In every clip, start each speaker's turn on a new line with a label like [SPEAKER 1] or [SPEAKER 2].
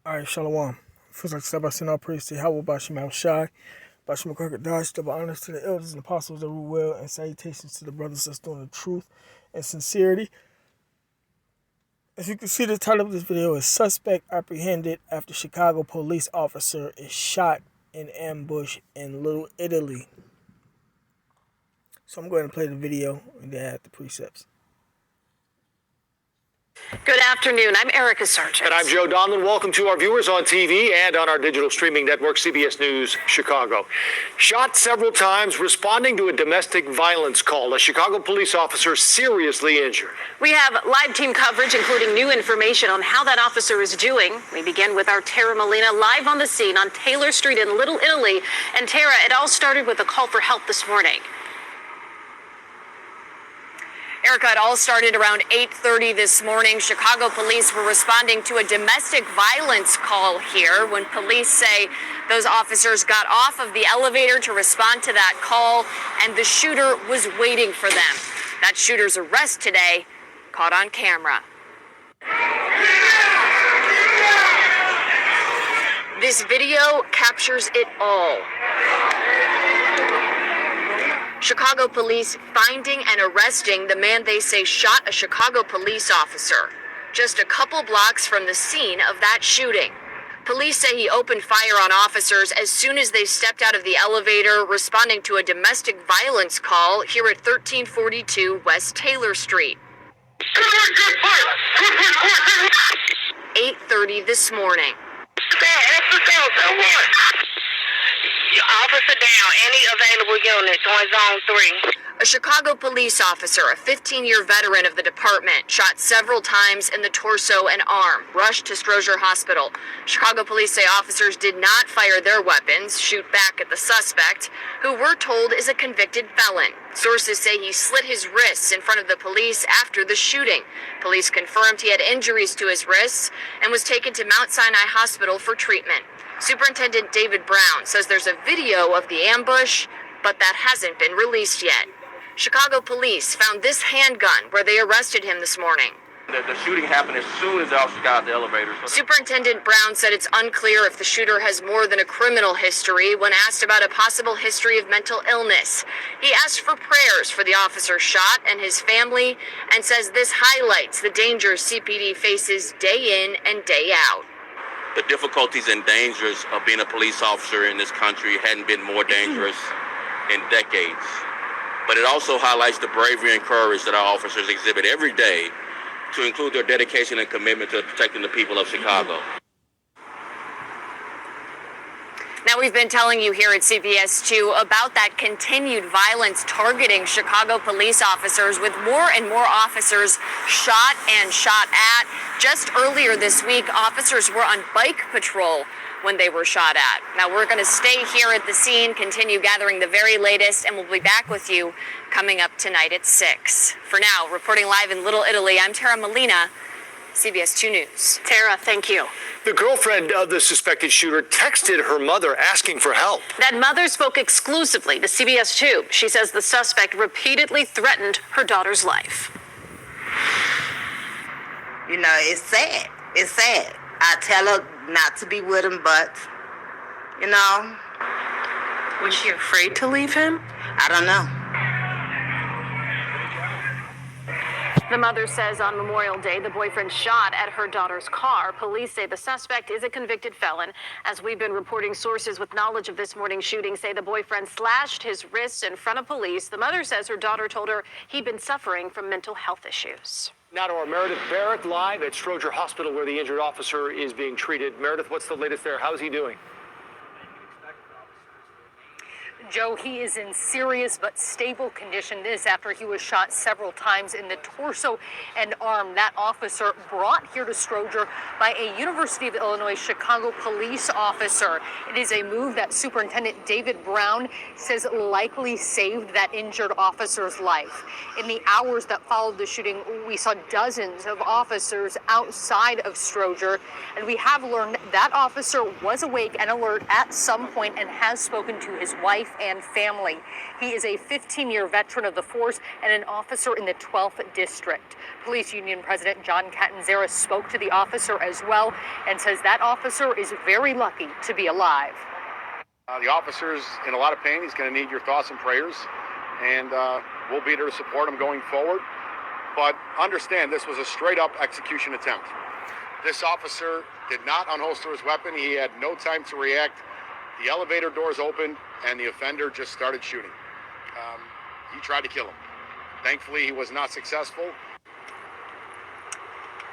[SPEAKER 1] All right, Shalom. First, like step by send our praise to Yahweh, Bashim Al Shai, Bashim McCracker Dash, double honors to the elders and apostles that rule well, and salutations to the brothers that's doing the truth and sincerity. As you can see, the title of this video is Suspect Apprehended After Chicago Police Officer is Shot in Ambush in Little Italy. So I'm going to play the video and then add the precepts.
[SPEAKER 2] Good afternoon. I'm Erica Sargent.
[SPEAKER 3] And I'm Joe Donlin. Welcome to our viewers on TV and on our digital streaming network, CBS News Chicago. Shot several times responding to a domestic violence call. A Chicago police officer seriously injured.
[SPEAKER 2] We have live team coverage, including new information on how that officer is doing. We begin with our Tara Molina live on the scene on Taylor Street in Little Italy. And Tara, it all started with a call for help this morning. Erica, it all started around 8:30 this morning. Chicago police were responding to a domestic violence call here when police say those officers got off of the elevator to respond to that call, and the shooter was waiting for them. That shooter's arrest today caught on camera. This video captures it all. Chicago police finding and arresting the man they say shot a Chicago police officer just a couple blocks from the scene of that shooting. Police say he opened fire on officers as soon as they stepped out of the elevator, responding to a domestic violence call here at 1342 West Taylor Street. 8:30 this morning.
[SPEAKER 4] Officer down, any available units on zone 3.
[SPEAKER 2] A Chicago police officer, a 15-year veteran of the department, shot several times in the torso and arm, rushed to Stroger Hospital. Chicago police say officers did not fire their weapons, shoot back at the suspect, who we're told is a convicted felon. Sources say he slit his wrists in front of the police after the shooting. Police confirmed he had injuries to his wrists and was taken to Mount Sinai Hospital for treatment. Superintendent David Brown says there's a video of the ambush, but that hasn't been released yet. Chicago police found this handgun where they arrested him this morning.
[SPEAKER 5] The shooting happened as soon as the officer got out the elevator.
[SPEAKER 2] Superintendent Brown said it's unclear if the shooter has more than a criminal history when asked about a possible history of mental illness. He asked for prayers for the officer shot and his family and says this highlights the dangers CPD faces day in and day out.
[SPEAKER 5] The difficulties and dangers of being a police officer in this country hadn't been more dangerous in decades. But it also highlights the bravery and courage that our officers exhibit every day, to include their dedication and commitment to protecting the people of Chicago.
[SPEAKER 2] Now, we've been telling you here at CBS 2 about that continued violence targeting Chicago police officers, with more and more officers shot and shot at. Just earlier this week, officers were on bike patrol when they were shot at. Now, we're going to stay here at the scene, continue gathering the very latest, and we'll be back with you coming up tonight at 6. For now, reporting live in Little Italy, I'm Tara Molina, CBS 2 News. Tara, thank you.
[SPEAKER 3] The girlfriend of the suspected shooter texted her mother asking for help.
[SPEAKER 2] That mother spoke exclusively to CBS 2. She says the suspect repeatedly threatened her daughter's life.
[SPEAKER 4] You know, it's sad. It's sad. I tell her not to be with him, but, you know.
[SPEAKER 2] Was she afraid to leave him?
[SPEAKER 4] I don't know.
[SPEAKER 2] The mother says on Memorial Day, the boyfriend shot at her daughter's car. Police say the suspect is a convicted felon. As we've been reporting, sources with knowledge of this morning's shooting say the boyfriend slashed his wrists in front of police. The mother says her daughter told her he'd been suffering from mental health issues.
[SPEAKER 3] Now to our Meredith Barrett live at Stroger Hospital, where the injured officer is being treated. Meredith, what's the latest there? How's he doing?
[SPEAKER 6] Joe, he is in serious but stable condition. This after he was shot several times in the torso and arm. That officer brought here to Stroger by a University of Illinois Chicago police officer. It is a move that Superintendent David Brown says likely saved that injured officer's life. In the hours that followed the shooting, we saw dozens of officers outside of Stroger, and we have learned that officer was awake and alert at some point and has spoken to his wife and family. He is a 15-year veteran of the force and an officer in the 12th District. Police Union President John Catanzara spoke to the officer as well and says that officer is very lucky to be alive.
[SPEAKER 7] The officer's in a lot of pain. He's going to need your thoughts and prayers, and we'll be there to support him going forward. But understand, this was a straight-up execution attempt. This officer did not unholster his weapon. He had no time to react. The elevator doors opened, and the offender just started shooting. He tried to kill him. Thankfully, he was not successful.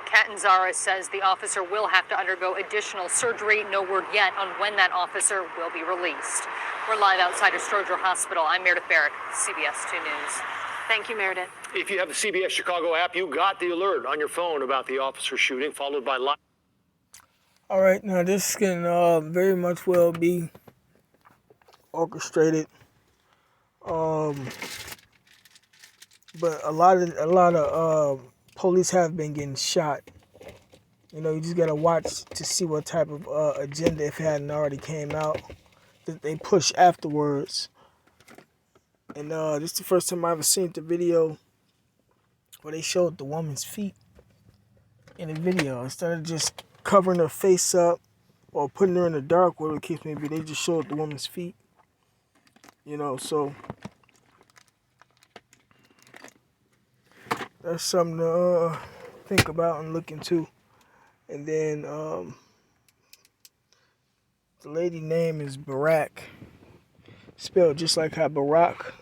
[SPEAKER 6] Catanzara says the officer will have to undergo additional surgery. No word yet on when that officer will be released. We're live outside of Stroger Hospital. I'm Meredith Barrett, CBS 2 News.
[SPEAKER 2] Thank you, Meredith.
[SPEAKER 3] If you have the CBS Chicago app, you got the alert on your phone about the officer shooting, followed by live.
[SPEAKER 1] All right, now this can very much well be orchestrated, but a lot of police have been getting shot. You know, you just gotta watch to see what type of agenda, if it hadn't already came out, that they push afterwards. And this is the first time I ever seen the video where they showed the woman's feet in the video. Instead of just covering her face up or putting her in the dark, whatever the case may be, they just showed the woman's feet. You know, so that's something to think about and look into. And then the lady name is Barack, spelled just like how Barack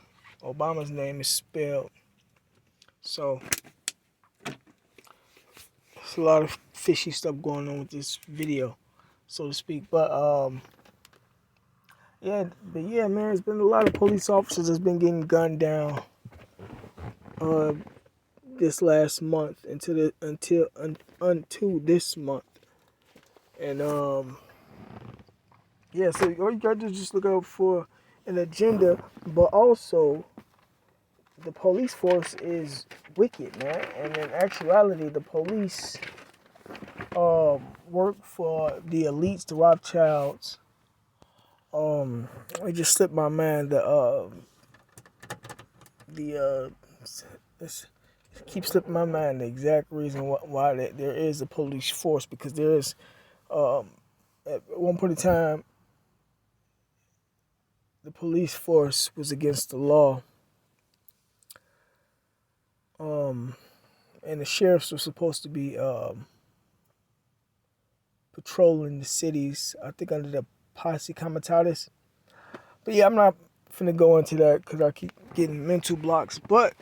[SPEAKER 1] Obama's name is spelled. So there's a lot of fishy stuff going on with this video, so to speak. But yeah, man, there's been a lot of police officers that's been getting gunned down this last month until this month. And yeah, so all you gotta do is just look out for an agenda, but also the police force is wicked, man. And in actuality, the police work for the elites, the Rothschilds. It just slipped my mind keeps slipping my mind the exact reason why there is a police force, because there is at one point in time the police force was against the law. And the sheriffs were supposed to be patrolling the cities, I think under the Posse Comitatus. But yeah, I'm not finna go into that because I keep getting mental blocks. But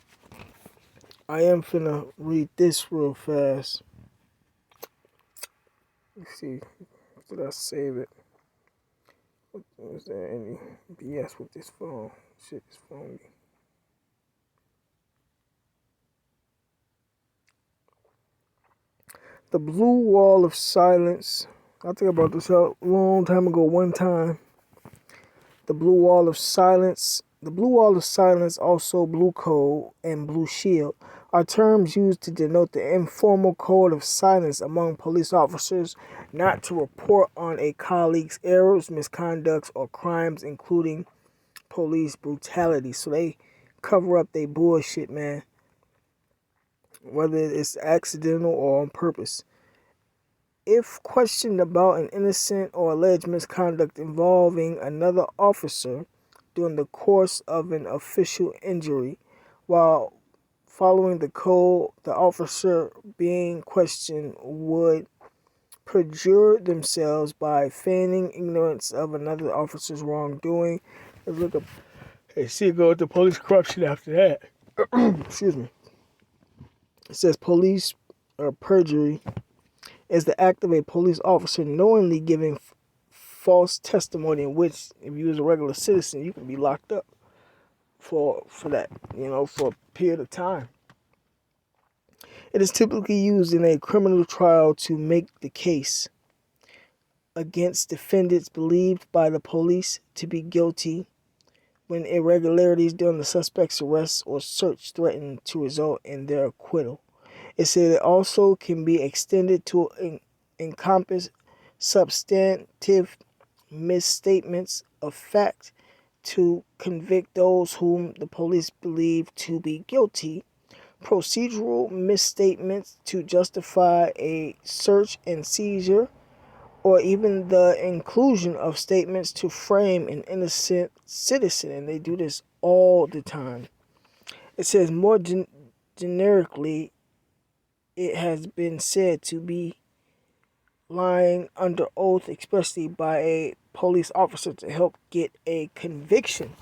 [SPEAKER 1] I am finna read this real fast. Let's see. Did I save it? Was there any BS with this phone? Shit is phony. The Blue Wall of Silence. I think I brought this up a long time ago, one time. The Blue Wall of Silence. The Blue Wall of Silence, also Blue Code and Blue Shield, are terms used to denote the informal code of silence among police officers not to report on a colleague's errors, misconducts, or crimes, including police brutality. So they cover up their bullshit, man, whether it's accidental or on purpose. If questioned about an innocent or alleged misconduct involving another officer during the course of an official injury, while following the code, the officer being questioned would perjure themselves by feigning ignorance of another officer's wrongdoing. Let's look up and see, go with the police corruption after that. Excuse me. It says police or perjury is the act of a police officer knowingly giving false testimony, in which, if you was a regular citizen, you can be locked up for that, for a period of time. It is typically used in a criminal trial to make the case against defendants believed by the police to be guilty when irregularities during the suspect's arrest or search threaten to result in their acquittal. It said it also can be extended to encompass substantive misstatements of fact to convict those whom the police believe to be guilty, procedural misstatements to justify a search and seizure, or even the inclusion of statements to frame an innocent citizen. And they do this all the time. It says more generically, it has been said to be lying under oath, especially by a police officer, to help get a conviction.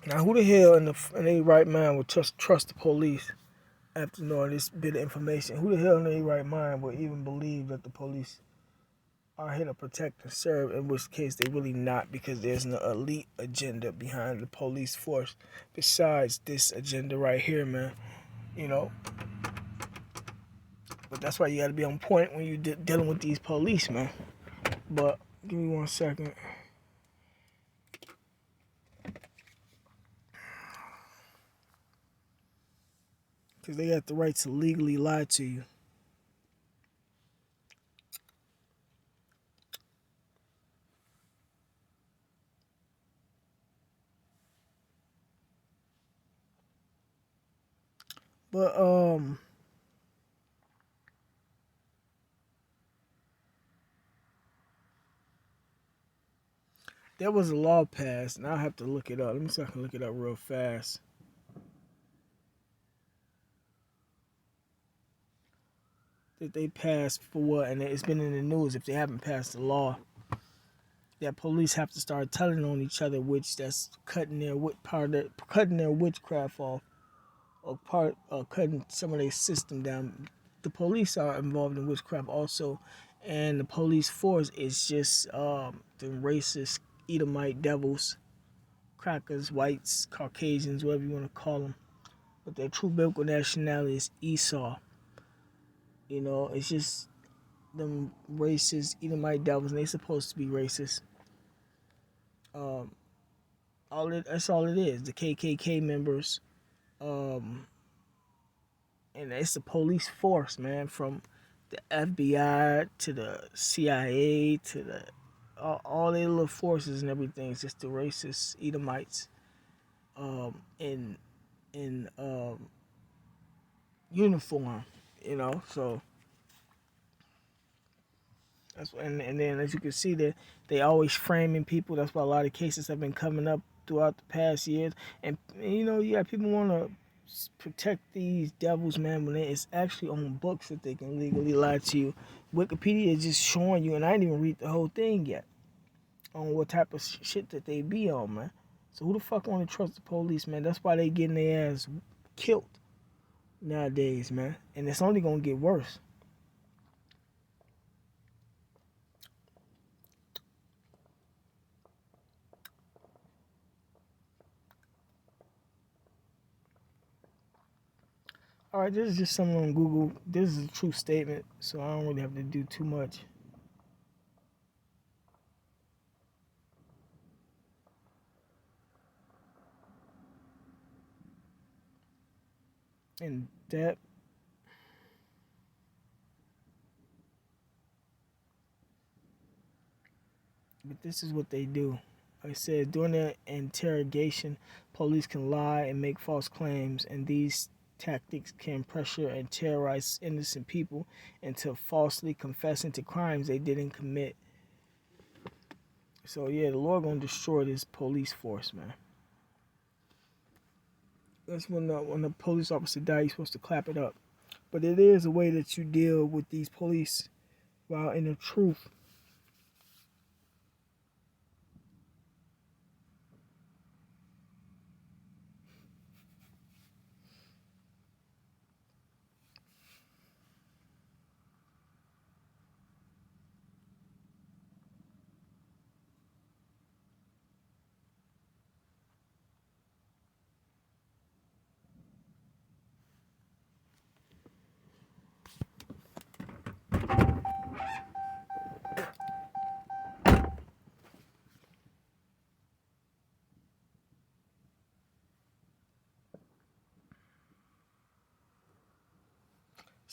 [SPEAKER 1] Now, who the hell in their right mind would trust the police after knowing this bit of information? Who the hell in their right mind would even believe that the police are here to protect and serve, in which case they really not, because there's an elite agenda behind the police force besides this agenda right here, man. You know? But that's why you gotta be on point when you're dealing with these police, man. But give me 1 second. Because they got the right to legally lie to you. But there was a law passed, and I'll have to look it up. Let me see if I can look it up real fast. That they passed for what? And it's been in the news. If they haven't passed the law, that police have to start telling on each other, which that's cutting their witchcraft off, or cutting some of their system down. The police are involved in witchcraft also, and the police force is just the racist Edomite devils, crackers, whites, Caucasians, whatever you want to call them. But their true biblical nationality is Esau. You know, it's just them racist Edomite devils, and they supposed to be racist. That's all it is. The KKK members, and it's the police force, man, from the FBI to the CIA to the all their little forces and everything. It's just the racist Edomites, in uniform, you know. So that's and then as you can see that they always framing people. That's why a lot of cases have been coming up throughout the past years. And you know, yeah, people want to protect these devils, man, when it's actually on books that they can legally lie to you. Wikipedia is just showing you, and I didn't even read the whole thing yet, on what type of shit that they be on, man. So who the fuck want to trust the police, man? That's why they getting their ass killed nowadays, man. And it's only gonna get worse. All right, this is just something on Google. This is a true statement, so I don't really have to do too much. In depth. But this is what they do. Like I said, during the interrogation, police can lie and make false claims, and these tactics can pressure and terrorize innocent people into falsely confessing to crimes they didn't commit. So yeah, the Lord gonna destroy this police force, man. That's when the police officer dies, you're supposed to clap it up. But it is a way that you deal with these police while in the truth.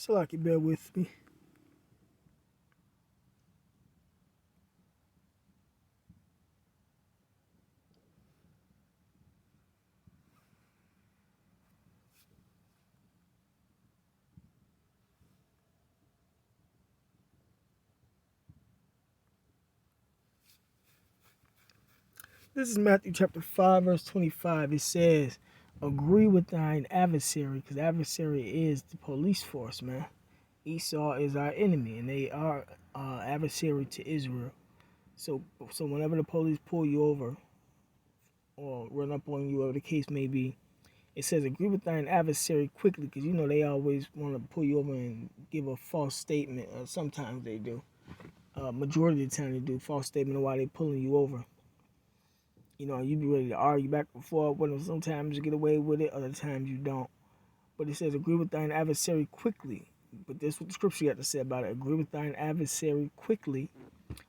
[SPEAKER 1] So like you bear with me. This is Matthew chapter 5, verse 25. It says, agree with thine adversary, because adversary is the police force, man. Esau is our enemy, and they are adversary to Israel. So whenever the police pull you over or run up on you, whatever the case may be, it says agree with thine adversary quickly, because you know they always want to pull you over and give a false statement. Sometimes they do. Majority of the time they do false statement of why they pulling you over. You know, you be ready to argue back and forth with them. Sometimes you get away with it, other times you don't. But it says, agree with thine adversary quickly. But this is what the scripture got to say about it. Agree with thine adversary quickly,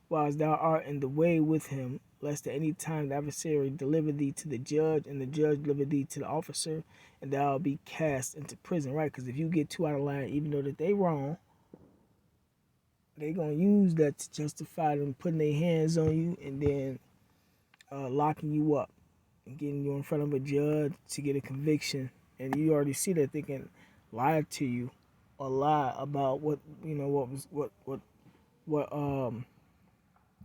[SPEAKER 1] whilst thou art in the way with him, lest at any time the adversary deliver thee to the judge, and the judge deliver thee to the officer, and thou be cast into prison, right? Because if you get too out of line, even though that they wrong, they going to use that to justify them putting their hands on you and then locking you up and getting you in front of a judge to get a conviction, and you already see that they can lie to you or lie about what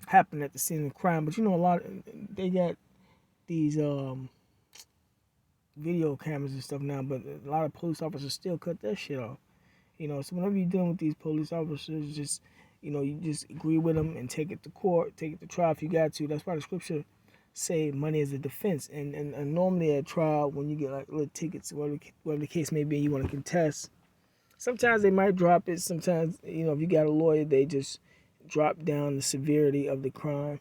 [SPEAKER 1] happened at the scene of crime. But you know, they got these video cameras and stuff now, but a lot of police officers still cut that shit off. You know, so whenever you're dealing with these police officers, just you just agree with them and take it to court, take it to trial if you got to. That's why the scripture say money is a defense, and normally at trial when you get like little tickets, whatever the case may be, you want to contest. Sometimes they might drop it. Sometimes if you got a lawyer, they just drop down the severity of the crime.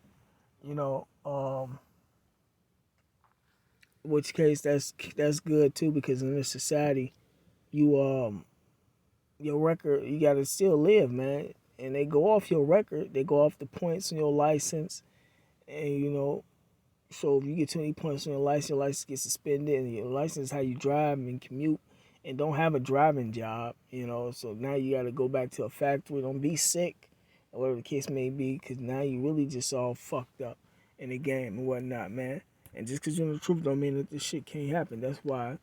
[SPEAKER 1] Which case that's good too, because in this society, your record, you gotta still live, man. And they go off your record, they go off the points on your license, and so if you get too many points on your license gets suspended, and your license is how you drive and commute and don't have a driving job, so now you got to go back to a factory, don't be sick, or whatever the case may be, because now you really just all fucked up in the game and whatnot, man. And just because you know the truth don't mean that this shit can't happen. That's why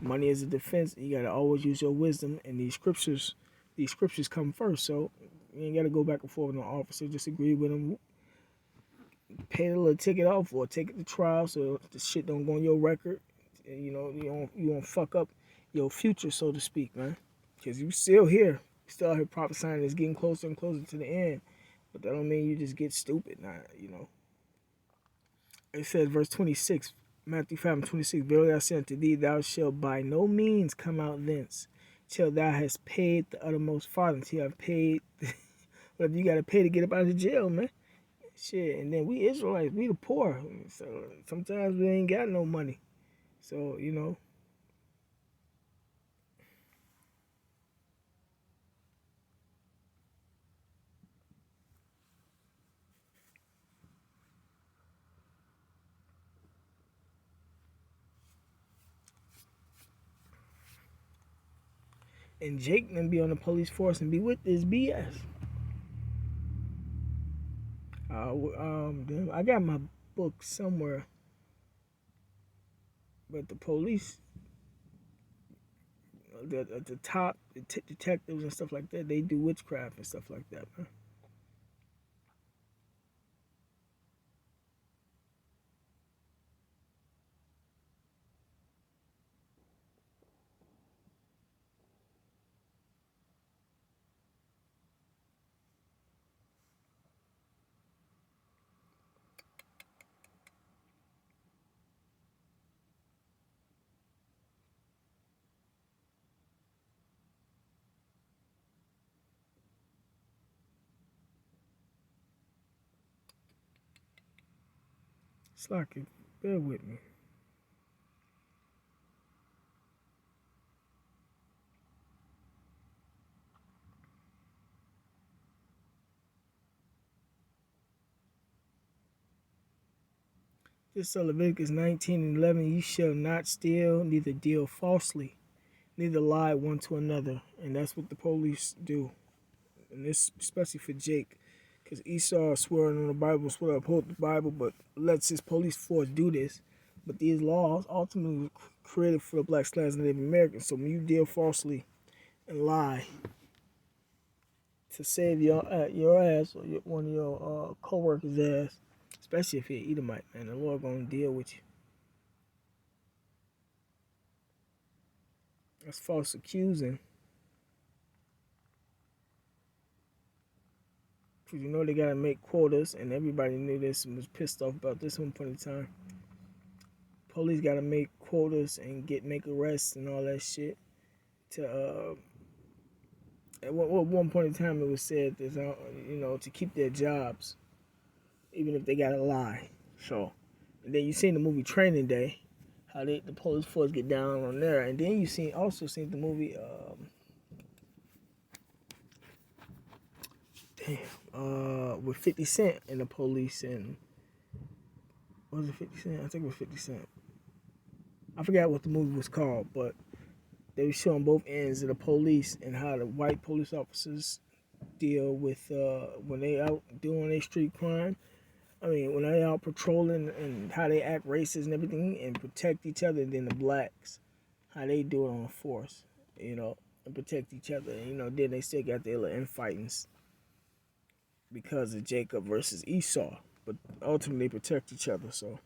[SPEAKER 1] money is a defense. You got to always use your wisdom, and these scriptures come first, so you ain't got to go back and forth with an officer, just agree with them, pay the little ticket off or take it to trial so the shit don't go on your record. And, you won't fuck up your future, so to speak, man. Because you still here. You still out here prophesying it's getting closer and closer to the end. But that don't mean you just get stupid. Nah, It says, verse 26, Matthew 5:26, verily I say unto thee, thou shalt by no means come out thence till thou hast paid the uttermost farthing, till you have paid whatever you got to pay to get up out of jail, man. Shit, and then we Israelites, we the poor. So sometimes we ain't got no money. So, and Jake then be on the police force and be with this BS. I got my book somewhere, but the police, at the top, the detectives and stuff like that, they do witchcraft and stuff like that, man. Slacker, bear with me. This is Leviticus 19:11. You shall not steal, neither deal falsely, neither lie one to another. And that's what the police do. And this especially for Jake. Because Esau swearing on the Bible, swear to uphold the Bible, but lets his police force do this. But these laws ultimately were created for the black slaves and Native Americans. So when you deal falsely and lie to save your ass or one of your co-workers' ass, Especially if you're an Edomite, man. The Lord gonna deal with you. That's false accusing. Because you know they gotta make quotas, and everybody knew this and was pissed off about this one point in time. Police gotta make quotas and make arrests and all that shit. To at one point in time it was said that to keep their jobs, even if they gotta lie. So, and then you seen the movie Training Day, how the police force get down on there, and then you also seen the movie with 50 Cent and the police, and was it 50 Cent? I think it was 50 Cent. I forgot what the movie was called, but they were showing both ends of the police and how the white police officers deal with when they out doing their street crime. I mean, when they out patrolling, and how they act racist and everything and protect each other, and then the blacks, how they do it on the force, and protect each other. And, then they still got their little infightings because of Jacob versus Esau, but ultimately they protect each other. So.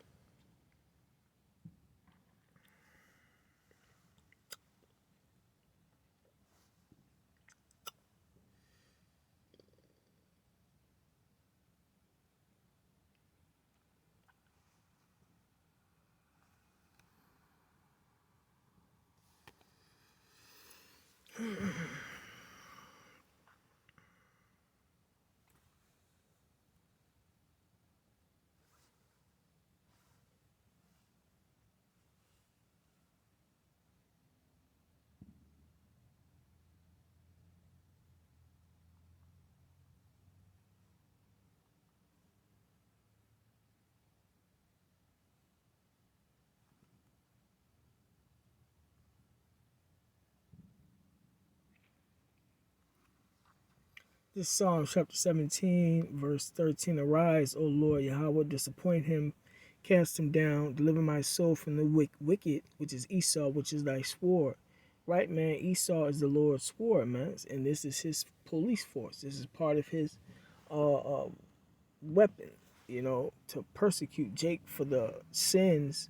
[SPEAKER 1] This Psalm chapter 17, verse 13, Arise, O Lord Yahweh, disappoint him, cast him down, deliver my soul from the wicked, which is Esau, which is thy sword. Right, man, Esau is the Lord's sword, man, and this is his police force. This is part of his weapon, to persecute Jake for the sins,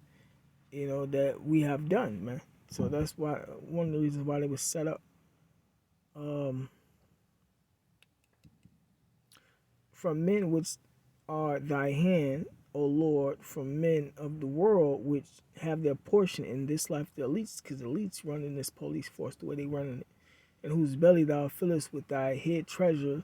[SPEAKER 1] that we have done, man. So that's why, one of the reasons why they was set up. From men which are thy hand, O Lord, from men of the world which have their portion in this life, the elites, because the elites running this police force the way they running it, and whose belly thou fillest with thy head treasure.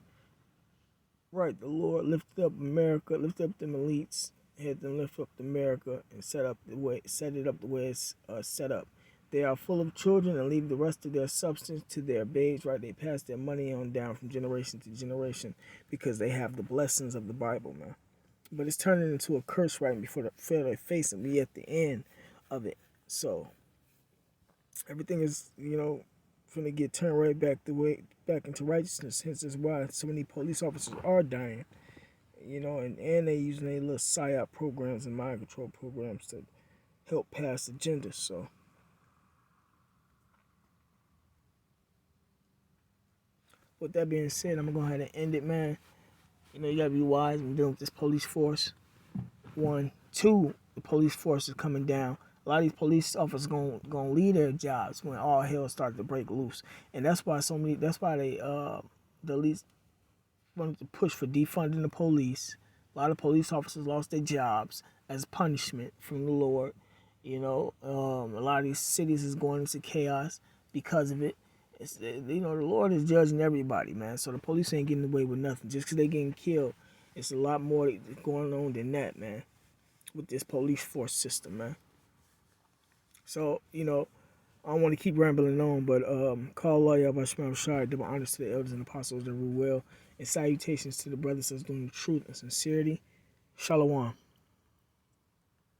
[SPEAKER 1] Right, the Lord lifted up America, lift up them elites, had them lift up America, and set it up the way it's set up. They are full of children and leave the rest of their substance to their babes, right? They pass their money on down from generation to generation because they have the blessings of the Bible, man. But it's turning into a curse right before their face, and we at the end of it. So everything is, finna get turned right back into righteousness. Hence is why so many police officers are dying, and they using their little PSYOP programs and mind control programs to help pass agendas. So. With that being said, I'm going to go ahead and end it, man. You got to be wise when dealing with this police force. 1, 2, the police force is coming down. A lot of these police officers going to leave their jobs when all hell started to break loose. And that's why the elites wanted to push for defunding the police. A lot of police officers lost their jobs as punishment from the Lord. A lot of these cities is going into chaos because of it. The Lord is judging everybody, man. So the police ain't getting away with nothing. Just because they getting killed, it's a lot more going on than that, man, with this police force system, man. So, I don't want to keep rambling on, but call Allah Yahweh Shema Shai, double honors to the elders and apostles that rule well, and salutations to the brothers that's doing the truth and sincerity. Shalom.